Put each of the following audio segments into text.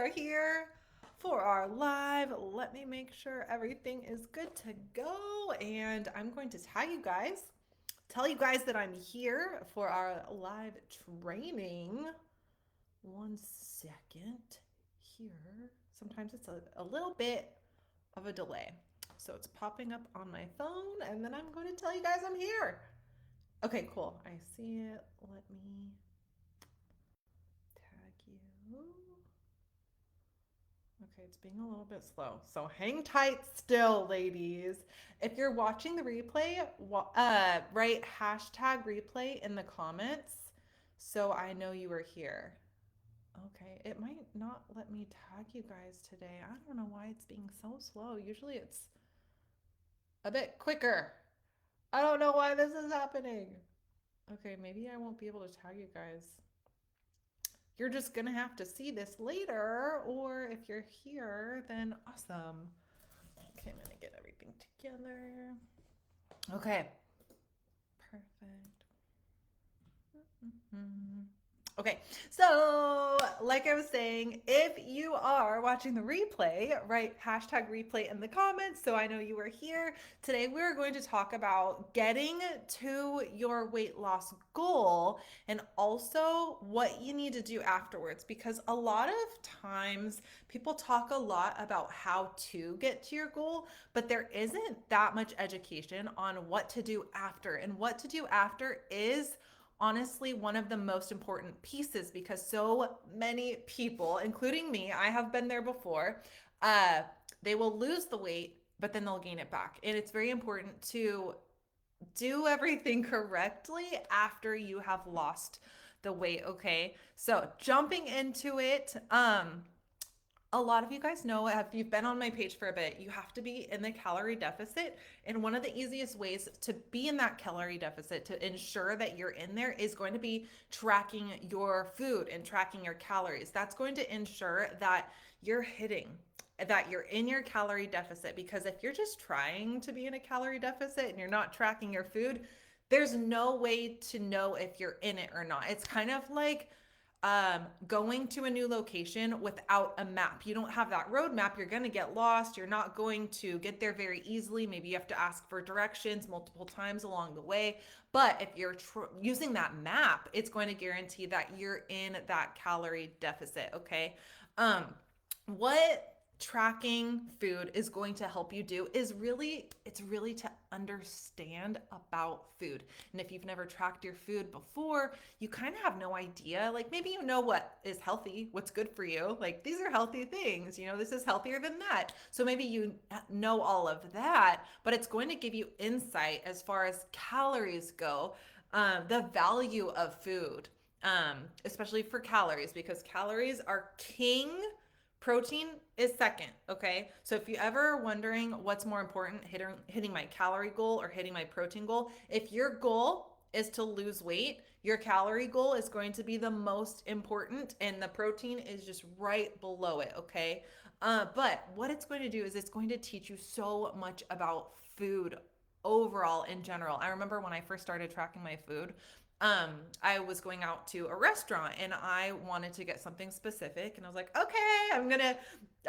are here for our live. Let me make sure everything is good to go. And I'm going to tell you guys that I'm here for our live training. One second here. Sometimes it's a little bit of a delay. So it's popping up on my phone, and then I'm going to tell you guys I'm here. Okay, cool. I see it. Let me tag you. Okay, it's being a little bit slow. So hang tight still, ladies. If you're watching the replay, write hashtag replay in the comments so I know you were here. Okay, it might not let me tag you guys today. I don't know why it's being so slow. Usually it's a bit quicker. I don't know why this is happening. Okay, maybe I won't be able to tag you guys. You're just gonna have to see this later, or if you're here, then awesome. Okay, I'm gonna get everything together. Okay, perfect. Mm-hmm. Okay, so like I was saying, if you are watching the replay, write hashtag replay in the comments so I know you were here. Today, we're going to talk about getting to your weight loss goal and also what you need to do afterwards. Because a lot of times people talk a lot about how to get to your goal, but there isn't that much education on what to do after. And what to do after is honestly one of the most important pieces because so many people, including me, I have been there before, uh, they will lose the weight, but then they'll gain it back. And it's very important to do everything correctly after you have lost the weight, okay? So jumping into it, a lot of you guys know if you've been on my page for a bit, you have to be in the calorie deficit. And one of the easiest ways to be in that calorie deficit to ensure that you're in there is going to be tracking your food and tracking your calories. That's going to ensure that you're hitting, that you're in your calorie deficit. Because if you're just trying to be in a calorie deficit and you're not tracking your food, there's no way to know if you're in it or not. It's kind of like going to a new location without a map. You don't have that roadmap. You're going to get lost. You're not going to get there very easily. Maybe you have to ask for directions multiple times along the way. But if you're using that map, it's going to guarantee that you're in that calorie deficit. Okay. Um, what tracking food is going to help you do is it's really to understand about food. And if you've never tracked your food before, you kind of have no idea. Like maybe you know what is healthy, what's good for you. Like these are healthy things, this is healthier than that. So maybe you know all of that, but it's going to give you insight as far as calories go, the value of food, especially for calories, because calories are king. Protein is second, okay? So if you ever wondering what's more important, hitting my calorie goal or hitting my protein goal, if your goal is to lose weight, your calorie goal is going to be the most important and the protein is just right below it, okay? But what it's going to do is it's going to teach you so much about food overall in general. I remember when I first started tracking my food, I was going out to a restaurant and I wanted to get something specific. And I was like, okay,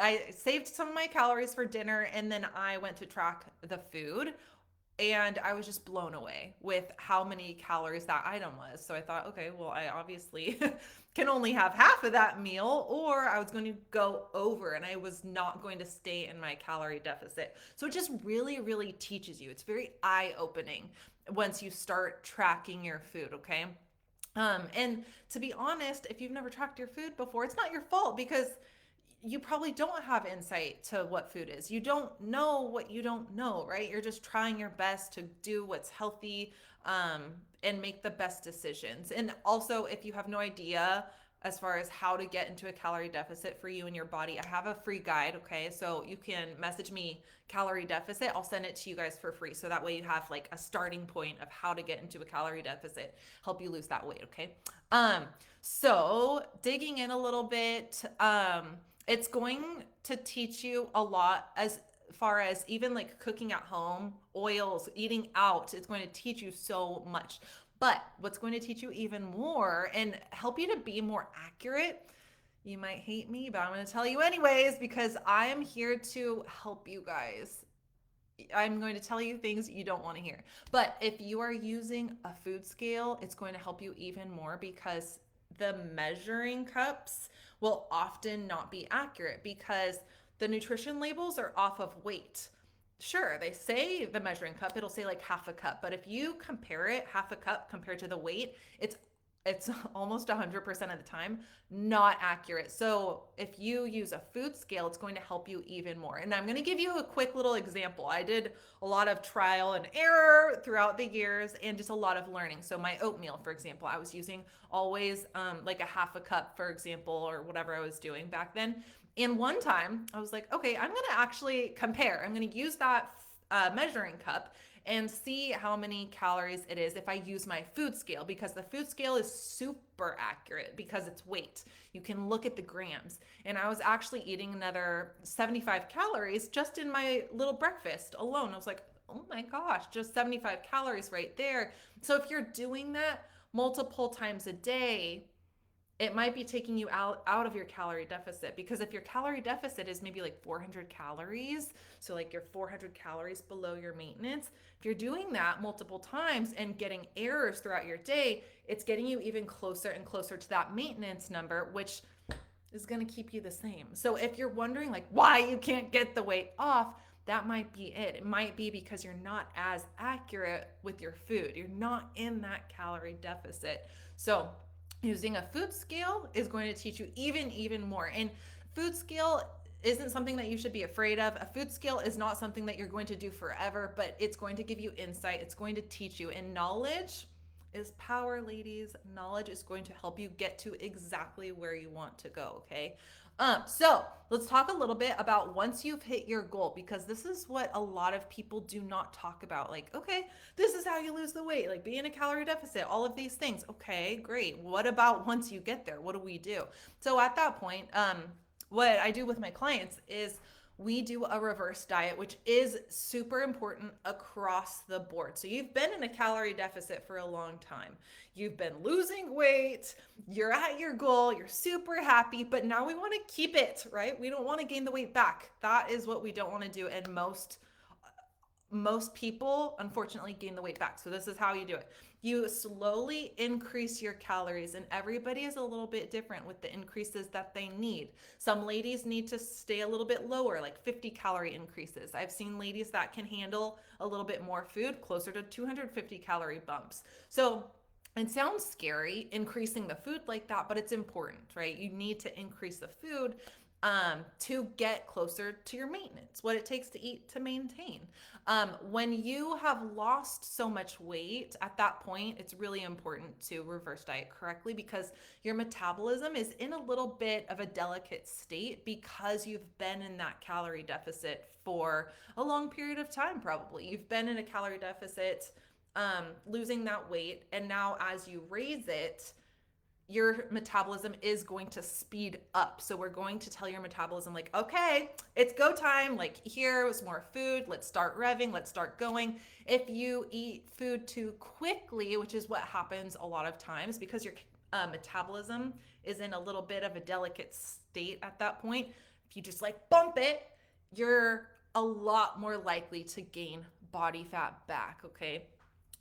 I saved some of my calories for dinner and then I went to track the food. And I was just blown away with how many calories that item was. So I thought, okay, well, I obviously can only have half of that meal, or I was going to go over and I was not going to stay in my calorie deficit. So it just really, really teaches you. It's very eye opening once you start tracking your food, okay? And to be honest, if you've never tracked your food before, it's not your fault because you probably don't have insight to what food is. You don't know what you don't know, right? You're just trying your best to do what's healthy, and make the best decisions. And also, if you have no idea as far as how to get into a calorie deficit for you and your body, I have a free guide, okay? So you can message me calorie deficit. I'll send it to you guys for free. So that way you have like a starting point of how to get into a calorie deficit, help you lose that weight, okay? Um, so digging in a little bit, it's going to teach you a lot as far as even like cooking at home, oils, eating out. It's going to teach you so much. But what's going to teach you even more and help you to be more accurate You might hate me, but I'm going to tell you anyways because I am here to help you guys. I'm going to tell you things you don't want to hear. But if you are using a food scale, it's going to help you even more because the measuring cups will often not be accurate because the nutrition labels are off of weight. Sure, they say the measuring cup, it'll say like half a cup, but if you compare it, half a cup compared to the weight, it's almost 100% of the time not accurate. So if you use a food scale, it's going to help you even more. And I'm going to give you a quick little example. I did a lot of trial and error throughout the years and just a lot of learning. So my oatmeal, for example, I was using always like a half a cup, for example, or whatever I was doing back then. And one time I was like, okay, I'm going to actually compare. I'm going to use that measuring cup and see how many calories it is if I use my food scale, because the food scale is super accurate because it's weight. You can look at the grams. And I was actually eating another 75 calories just in my little breakfast alone. I was like, oh my gosh, just 75 calories right there. So if you're doing that multiple times a day, it might be taking you out of your calorie deficit, because if your calorie deficit is maybe like 400 calories, so like you're 400 calories below your maintenance, if you're doing that multiple times and getting errors throughout your day, it's getting you even closer and closer to that maintenance number, which is going to keep you the same. So if you're wondering like why you can't get the weight off, that might be it. It might be because you're not as accurate with your food. You're not in that calorie deficit. So using a food scale is going to teach you even more. And food scale isn't something that you should be afraid of. A food scale is not something that you're going to do forever, but it's going to give you insight. It's going to teach you. And knowledge is power, ladies. Knowledge is going to help you get to exactly where you want to go, okay? So let's talk a little bit about once you've hit your goal, because this is what a lot of people do not talk about. Like, okay, this is how you lose the weight, like be in a calorie deficit, all of these things. Okay, great. What about once you get there? What do we do? So at that point, what I do with my clients is we do a reverse diet, which is super important across the board. So you've been in a calorie deficit for a long time. You've been losing weight, you're at your goal, you're super happy, but now we want to keep it, right? We don't want to gain the weight back. That is what we don't want to do. And most people unfortunately gain the weight back. So this is how you do it. You slowly increase your calories, and everybody is a little bit different with the increases that they need. Some ladies need to stay a little bit lower, like 50 calorie increases. I've seen ladies that can handle a little bit more food, closer to 250 calorie bumps. So it sounds scary increasing the food like that, but it's important, right? You need to increase the food to get closer to your maintenance, what it takes to eat to maintain. When you have lost so much weight, at that point, it's really important to reverse diet correctly, because your metabolism is in a little bit of a delicate state because you've been in that calorie deficit for a long period of time, probably. You've been in a calorie deficit, losing that weight, and now as you raise it, your metabolism is going to speed up. So we're going to tell your metabolism like, okay, it's go time. Like, here's more food. Let's start revving. Let's start going. If you eat food too quickly, which is what happens a lot of times because your metabolism is in a little bit of a delicate state at that point, if you just like bump it, you're a lot more likely to gain body fat back, okay?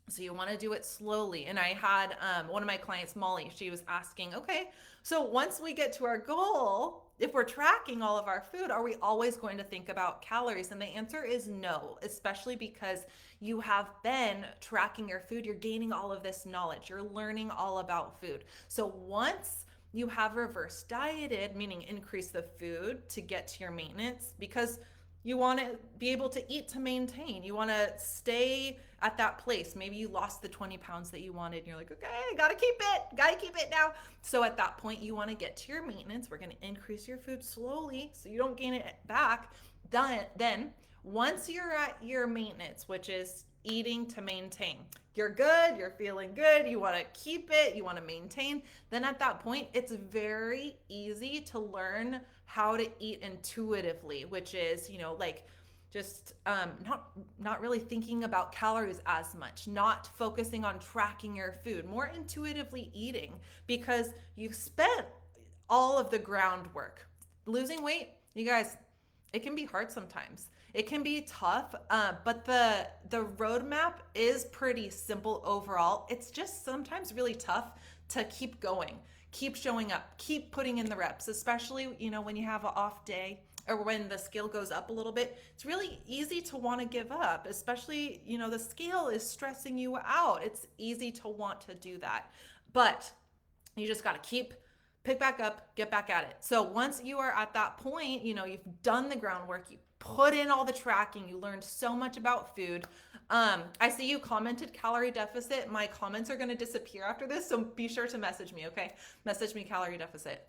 So you want to do it slowly. And I had one of my clients, Molly, she was asking, okay, so once we get to our goal, if we're tracking all of our food, are we always going to think about calories? And the answer is no, especially because you have been tracking your food. You're gaining all of this knowledge. You're learning all about food. So once you have reverse dieted, meaning increase the food to get to your maintenance, because you want to be able to eat to maintain. You want to stay at that place. Maybe you lost the 20 pounds that you wanted and you're like, okay, gotta keep it now. So at that point, you want to get to your maintenance. We're going to increase your food slowly so you don't gain it back. Then once you're at your maintenance, which is eating to maintain, you're good, you're feeling good, you want to keep it, you want to maintain, then at that point, it's very easy to learn how to eat intuitively, which is, like just not really thinking about calories as much, not focusing on tracking your food, more intuitively eating, because you've spent all of the groundwork. Losing weight, you guys, it can be hard sometimes. It can be tough, but the roadmap is pretty simple overall. It's just sometimes really tough to keep going, keep showing up, keep putting in the reps, especially when you have an off day or when the scale goes up a little bit. It's really easy to want to give up, especially the scale is stressing you out. It's easy to want to do that, but you just got to pick back up, get back at it. So once you are at that point, you've done the groundwork, you put in all the tracking, you learned so much about food. I see you commented calorie deficit. My comments are going to disappear after this, so be sure to message me, okay? Message me calorie deficit.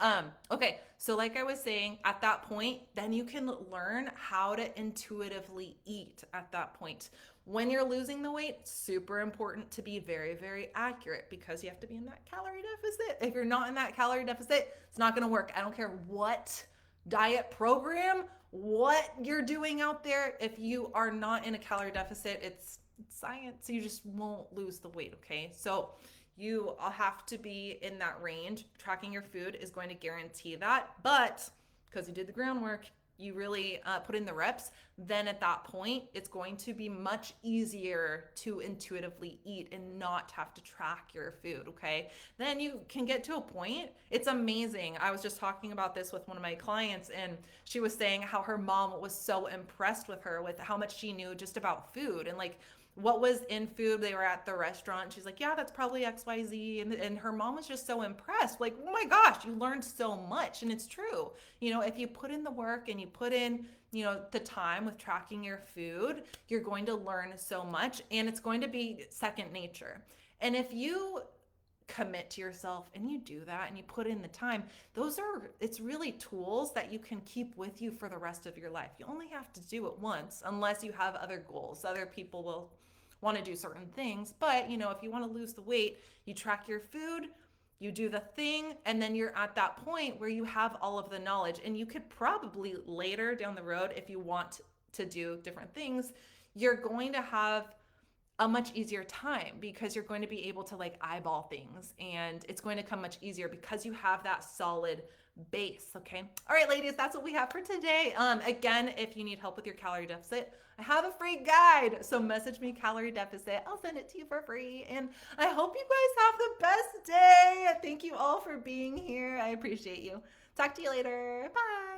Okay, so like I was saying, at that point, then you can learn how to intuitively eat at that point. When you're losing the weight, super important to be very, very accurate because you have to be in that calorie deficit. If you're not in that calorie deficit, it's not going to work. I don't care what diet program, what you're doing out there. If you are not in a calorie deficit, it's science. You just won't lose the weight, okay? So you have to be in that range. Tracking your food is going to guarantee that. But because you did the groundwork, you really put in the reps, then at that point, it's going to be much easier to intuitively eat and not have to track your food, okay? Then you can get to a point, it's amazing. I was just talking about this with one of my clients, and she was saying how her mom was so impressed with her with how much she knew just about food and like what was in food. They were at the restaurant. She's like, yeah, that's probably XYZ. And her mom was just so impressed. Like, oh my gosh, you learned so much. And it's true. If you put in the work and you put in, the time with tracking your food, you're going to learn so much and it's going to be second nature. And if you commit to yourself and you do that and you put in the time, it's really tools that you can keep with you for the rest of your life. You only have to do it once unless you have other goals. Other people will want to do certain things, but if you want to lose the weight, you track your food, you do the thing, and then you're at that point where you have all of the knowledge. And you could probably later down the road, if you want to do different things, you're going to have a much easier time because you're going to be able to like eyeball things and it's going to come much easier because you have that solid base. Okay. All right, ladies, that's what we have for today. Again, if you need help with your calorie deficit, I have a free guide. So message me calorie deficit. I'll send it to you for free. And I hope you guys have the best day. Thank you all for being here. I appreciate you. Talk to you later. Bye.